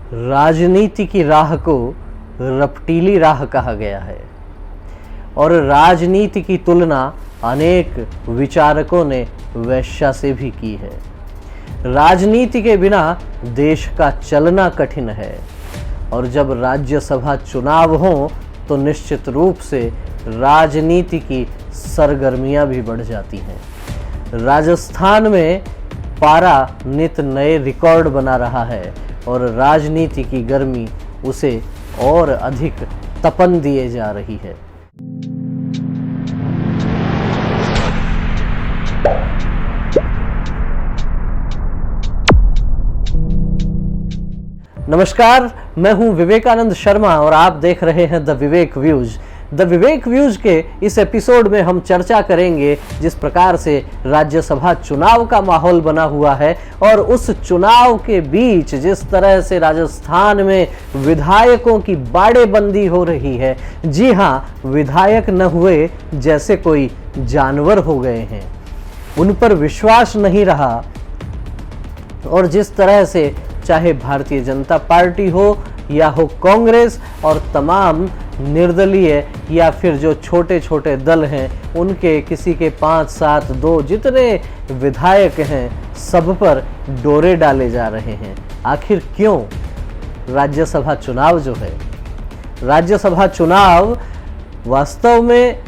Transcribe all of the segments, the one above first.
राजनीति की राह को रपटीली राह कहा गया है और राजनीति की तुलना अनेक विचारकों ने वेश्या से भी की है। राजनीति के बिना देश का चलना कठिन है और जब राज्यसभा चुनाव हो तो निश्चित रूप से राजनीति की सरगर्मियां भी बढ़ जाती हैं। राजस्थान में पारा नित नए रिकॉर्ड बना रहा है और राजनीति की गर्मी उसे और अधिक तपन दिए जा रही है। नमस्कार, मैं हूं विवेकानंद शर्मा और आप देख रहे हैं the Vivek views. The Vivek views के इस एपिसोड में हम चर्चा करेंगे जिस प्रकार से राज्यसभा चुनाव का माहौल बना हुआ है और उस चुनाव के बीच जिस तरह से राजस्थान में विधायकों की बाड़ेबंदी हो रही है। जी हाँ, विधायक न हुए जैसे कोई जानवर हो गए हैं, उन पर विश्वास नहीं रहा और जिस तरह से चाहे भारतीय जनता पार्टी हो या हो कांग्रेस और तमाम निर्दलीय या फिर जो छोटे छोटे दल हैं उनके किसी के 5, 7, 2 जितने विधायक हैं सब पर डोरे डाले जा रहे हैं। आखिर क्यों? राज्यसभा चुनाव जो है, राज्यसभा चुनाव वास्तव में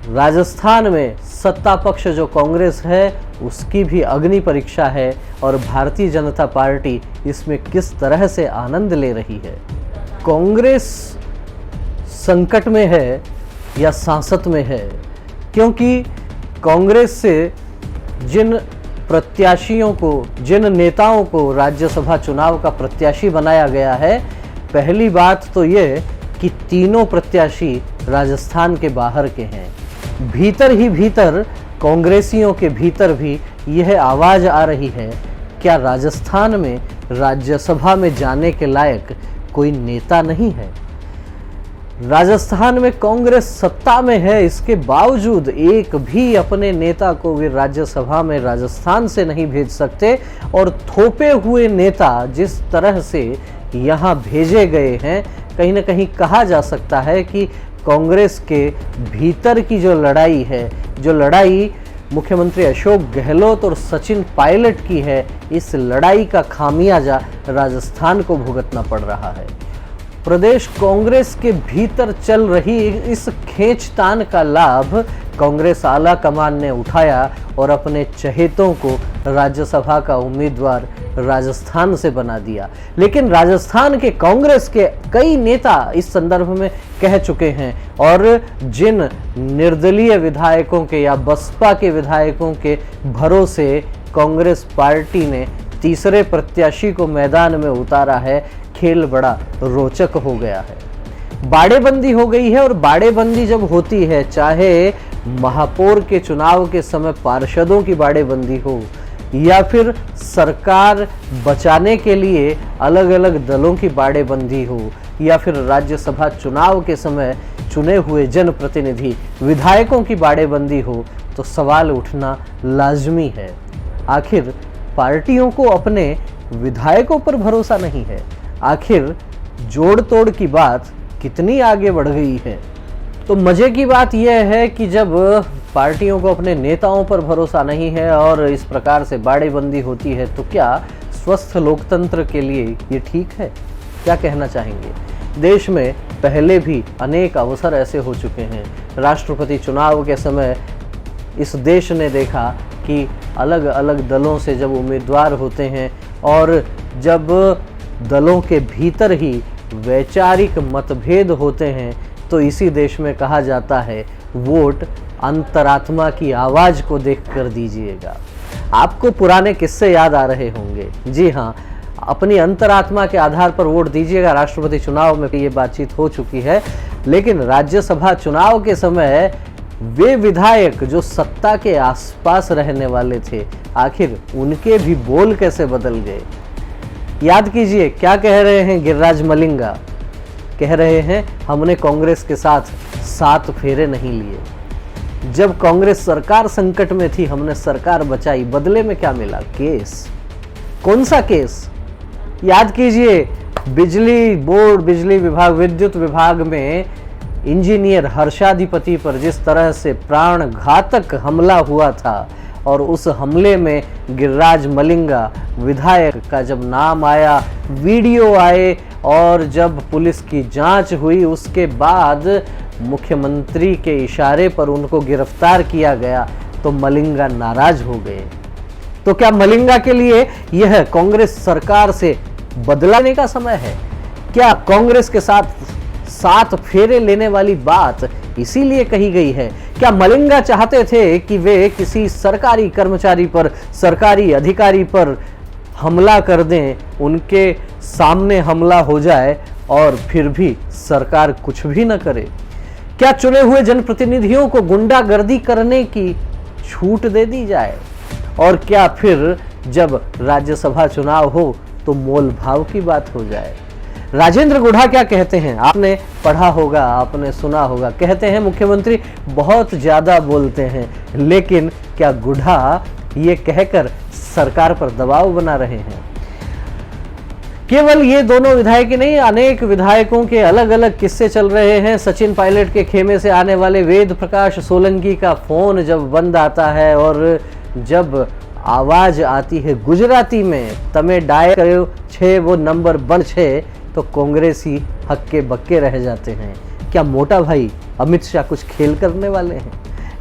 राजस्थान में सत्ता पक्ष जो कांग्रेस है उसकी भी अग्नि परीक्षा है और भारतीय जनता पार्टी इसमें किस तरह से आनंद ले रही है। कांग्रेस संकट में है या सांसत में है, क्योंकि कांग्रेस से जिन प्रत्याशियों को, जिन नेताओं को राज्यसभा चुनाव का प्रत्याशी बनाया गया है, पहली बात तो ये कि तीनों प्रत्याशी राजस्थान के बाहर के हैं। भीतर ही भीतर कांग्रेसियों के भीतर भी यह आवाज आ रही है, क्या राजस्थान में राज्यसभा में जाने के लायक कोई नेता नहीं है? राजस्थान में कांग्रेस सत्ता में है, इसके बावजूद एक भी अपने नेता को वे राज्यसभा में राजस्थान से नहीं भेज सकते और थोपे हुए नेता जिस तरह से यहाँ भेजे गए हैं, कहीं ना कहीं कहा जा सकता है कि कांग्रेस के भीतर की जो लड़ाई है, जो लड़ाई मुख्यमंत्री अशोक गहलोत और सचिन पायलट की है, इस लड़ाई का खामियाजा राजस्थान को भुगतना पड़ रहा है। प्रदेश कांग्रेस के भीतर चल रही इस खींचतान का लाभ कांग्रेस आला कमान ने उठाया और अपने चहेतों को राज्यसभा का उम्मीदवार राजस्थान से बना दिया। लेकिन राजस्थान के कांग्रेस के कई नेता इस संदर्भ में कह चुके हैं और जिन निर्दलीय विधायकों के या बसपा के विधायकों के भरोसे कांग्रेस पार्टी ने तीसरे प्रत्याशी को मैदान में उतारा है, खेल बड़ा रोचक हो गया है। बाड़ेबंदी हो गई है और बाड़ेबंदी जब होती है, चाहे महापौर के चुनाव के समय पार्षदों की बाड़ेबंदी हो या फिर सरकार बचाने के लिए अलग अलग दलों की बाड़ेबंदी हो या फिर राज्यसभा चुनाव के समय चुने हुए जनप्रतिनिधि विधायकों की बाड़ेबंदी हो, तो सवाल उठना लाजमी है। आखिर पार्टियों को अपने विधायकों पर भरोसा नहीं है। आखिर जोड़ तोड़ की बात कितनी आगे बढ़ गई है। तो मजे की बात यह है कि जब पार्टियों को अपने नेताओं पर भरोसा नहीं है और इस प्रकार से बाड़ेबंदी होती है, तो क्या स्वस्थ लोकतंत्र के लिए ये ठीक है? क्या कहना चाहेंगे? देश में पहले भी अनेक अवसर ऐसे हो चुके हैं। राष्ट्रपति चुनाव के समय इस देश ने देखा कि अलग अलग दलों से जब उम्मीदवार होते हैं और जब दलों के भीतर ही वैचारिक मतभेद होते हैं, तो इसी देश में कहा जाता है वोट अंतरात्मा की आवाज़ को देख कर दीजिएगा। आपको पुराने किस्से याद आ रहे होंगे। जी हाँ, अपनी अंतरात्मा के आधार पर वोट दीजिएगा। राष्ट्रपति चुनाव में ये बातचीत हो चुकी है, लेकिन राज्यसभा चुनाव के समय वे विधायक जो सत्ता के आसपास रहने वाले थे, आखिर उनके भी बोल कैसे बदल गए। याद कीजिए क्या कह रहे हैं गिरिराज मलिंगा। कह रहे हैं हमने कांग्रेस के साथ 7 फेरे नहीं लिए। जब कांग्रेस सरकार संकट में थी हमने सरकार बचाई, बदले में क्या मिला? केस। कौन सा केस? याद कीजिए बिजली बोर्ड, बिजली विभाग, विद्युत विभाग में इंजीनियर हर्षाधिपति पर जिस तरह से प्राण घातक हमला हुआ था और उस हमले में गिरिराज मलिंगा विधायक का जब नाम आया, वीडियो आए और जब पुलिस की जांच हुई, उसके बाद मुख्यमंत्री के इशारे पर उनको गिरफ्तार किया गया तो मलिंगा नाराज हो गए। तो क्या मलिंगा के लिए यह कांग्रेस सरकार से बदलाने का समय है? क्या कांग्रेस के साथ फेरे लेने वाली बात इसीलिए कही गई है? क्या मलिंगा चाहते थे कि वे किसी सरकारी कर्मचारी पर, सरकारी अधिकारी पर हमला कर दें, उनके सामने हमला हो जाए और फिर भी सरकार कुछ भी न करे? क्या चुने हुए जनप्रतिनिधियों को गुंडागर्दी करने की छूट दे दी जाए? और क्या फिर जब राज्यसभा चुनाव हो तो मोल भाव की बात हो जाए? राजेंद्र गुढ़ा क्या कहते हैं? आपने पढ़ा होगा, आपने सुना होगा। कहते हैं मुख्यमंत्री बहुत ज्यादा बोलते हैं, लेकिन क्या गुढ़ा ये कहकर सरकार पर दबाव बना रहे हैं? केवल ये दोनों विधायक ही नहीं, अनेक विधायकों के अलग अलग किस्से चल रहे हैं। सचिन पायलट के खेमे से आने वाले वेद प्रकाश सोलंकी का फोन जब बंद आता है और जब आवाज आती है गुजराती में, तमे डायल करो 6 वो नंबर बन 6, तो कांग्रेसी हक्के बक्के रह जाते हैं। क्या मोटा भाई अमित शाह कुछ खेल करने वाले हैं?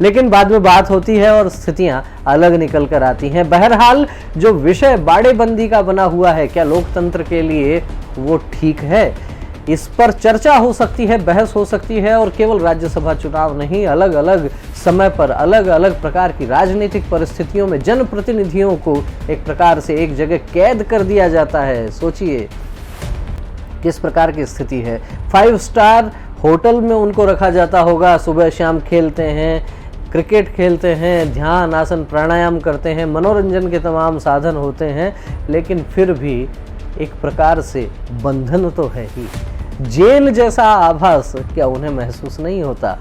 लेकिन बाद में बात होती है और स्थितियां अलग निकल कर आती हैं। बहरहाल जो विषय बाड़ेबंदी का बना हुआ है, क्या लोकतंत्र के लिए वो ठीक है? इस पर चर्चा हो सकती है, बहस हो सकती है और केवल राज्यसभा चुनाव नहीं, अलग अलग समय पर अलग अलग प्रकार की राजनीतिक परिस्थितियों में जनप्रतिनिधियों को एक प्रकार से एक जगह कैद कर दिया जाता है। सोचिए किस प्रकार की स्थिति है। 5 स्टार होटल में उनको रखा जाता होगा, सुबह शाम खेलते हैं, क्रिकेट खेलते हैं, ध्यान आसन प्राणायाम करते हैं, मनोरंजन के तमाम साधन होते हैं, लेकिन फिर भी एक प्रकार से बंधन तो है ही। जेल जैसा आभास क्या उन्हें महसूस नहीं होता?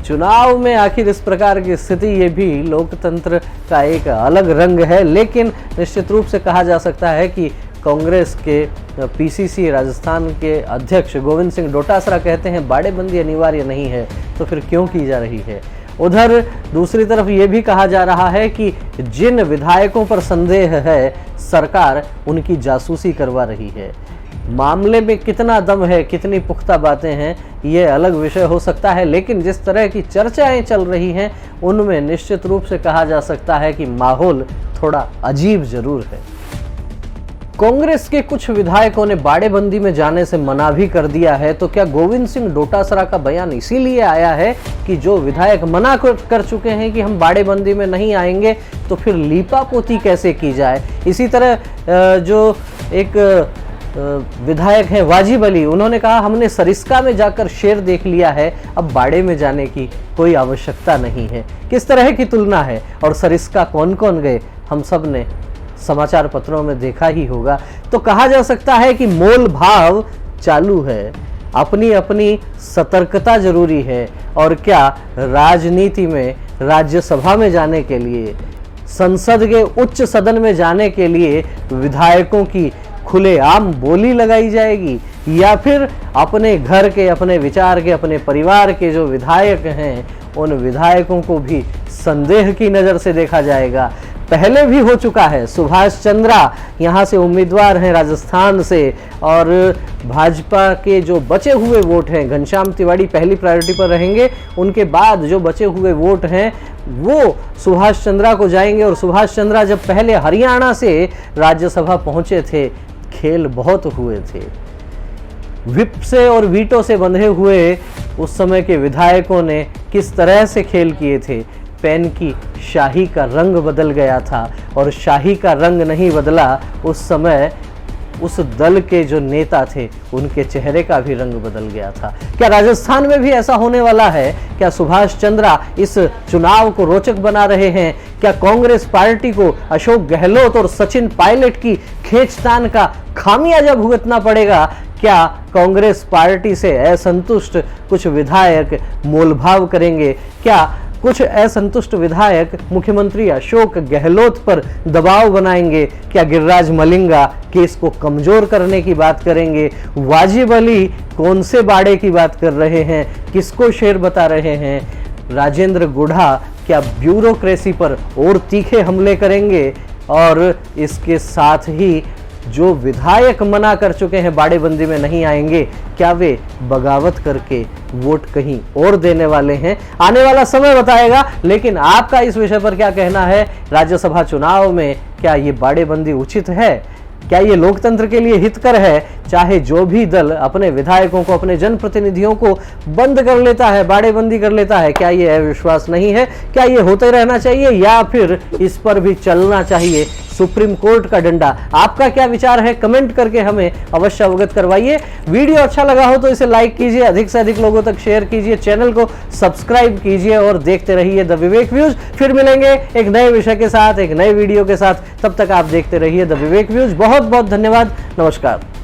चुनाव में आखिर इस प्रकार की स्थिति, ये भी लोकतंत्र का एक अलग रंग है। लेकिन निश्चित रूप से कहा जा सकता है कि कांग्रेस के पीसीसी राजस्थान के अध्यक्ष गोविंद सिंह डोटासरा कहते हैं बाड़ेबंदी अनिवार्य नहीं है, तो फिर क्यों की जा रही है? उधर दूसरी तरफ ये भी कहा जा रहा है कि जिन विधायकों पर संदेह है, सरकार उनकी जासूसी करवा रही है। मामले में कितना दम है, कितनी पुख्ता बातें हैं, ये अलग विषय हो सकता है, लेकिन जिस तरह की चर्चाएं चल रही हैं उनमें निश्चित रूप से कहा जा सकता है कि माहौल थोड़ा अजीब जरूर है। कांग्रेस के कुछ विधायकों ने बाड़ेबंदी में जाने से मना भी कर दिया है। तो क्या गोविंद सिंह डोटासरा का बयान इसीलिए आया है कि जो विधायक मना कर चुके हैं कि हम बाड़ेबंदी में नहीं आएंगे, तो फिर लीपापोती कैसे की जाए? इसी तरह जो एक विधायक हैं वाजिब अली, उन्होंने कहा हमने सरिस्का में जाकर शेर देख लिया है, अब बाड़े में जाने की कोई आवश्यकता नहीं है। किस तरह की तुलना है? और सरिस्का कौन कौन गए, हम सब ने समाचार पत्रों में देखा ही होगा। तो कहा जा सकता है कि मोल भाव चालू है, अपनी अपनी सतर्कता जरूरी है। और क्या राजनीति में राज्यसभा में जाने के लिए, संसद के उच्च सदन में जाने के लिए विधायकों की खुलेआम बोली लगाई जाएगी, या फिर अपने घर के, अपने विचार के, अपने परिवार के जो विधायक हैं उन विधायकों को भी संदेह की नज़र से देखा जाएगा? पहले भी हो चुका है। सुभाष चंद्रा यहाँ से उम्मीदवार हैं राजस्थान से, और भाजपा के जो बचे हुए वोट हैं, घनश्याम तिवाड़ी पहली प्रायोरिटी पर रहेंगे, उनके बाद जो बचे हुए वोट हैं वो सुभाष चंद्रा को जाएंगे। और सुभाष चंद्रा जब पहले हरियाणा से राज्यसभा पहुंचे थे, खेल बहुत हुए थे, विप से और वीटो से बंधे हुए उस समय के विधायकों ने किस तरह से खेल किए थे। पेन की शाही का रंग बदल गया था, और शाही का रंग नहीं बदला, उस समय उस दल के जो नेता थे उनके चेहरे का भी रंग बदल गया था। क्या राजस्थान में भी ऐसा होने वाला है? क्या सुभाष चंद्रा इस चुनाव को रोचक बना रहे हैं? क्या कांग्रेस पार्टी को अशोक गहलोत और सचिन पायलट की खींचतान का खामियाजा भुगतना पड़ेगा? क्या कांग्रेस पार्टी से असंतुष्ट कुछ विधायक मोलभाव करेंगे? क्या कुछ असंतुष्ट विधायक मुख्यमंत्री अशोक गहलोत पर दबाव बनाएंगे। क्या गिरिराज मलिंगा केस को कमजोर करने की बात करेंगे? वाजिब अली कौन से बाड़े की बात कर रहे हैं, किसको शेर बता रहे हैं? राजेंद्र गुढ़ा क्या ब्यूरोक्रेसी पर और तीखे हमले करेंगे? और इसके साथ ही जो विधायक मना कर चुके हैं बाड़ेबंदी में नहीं आएंगे, क्या वे बगावत करके वोट कहीं और देने वाले हैं? आने वाला समय बताएगा। लेकिन आपका इस विषय पर क्या कहना है? राज्यसभा चुनाव में क्या ये बाड़ेबंदी उचित है? क्या ये लोकतंत्र के लिए हितकर है? चाहे जो भी दल अपने विधायकों को, अपने जनप्रतिनिधियों को बंद कर लेता है, बाड़ेबंदी कर लेता है, क्या ये अविश्वास नहीं है? क्या ये होते रहना चाहिए या फिर इस पर भी चलना चाहिए सुप्रीम कोर्ट का डंडा? आपका क्या विचार है? कमेंट करके हमें अवश्य अवगत करवाइए। वीडियो अच्छा लगा हो तो इसे लाइक कीजिए, अधिक से अधिक लोगों तक शेयर कीजिए, चैनल को सब्सक्राइब कीजिए और देखते रहिए द विवेक व्यूज। फिर मिलेंगे एक नए विषय के साथ, एक नए वीडियो के साथ। तब तक आप देखते रहिए द विवेक व्यूज। बहुत बहुत धन्यवाद। नमस्कार।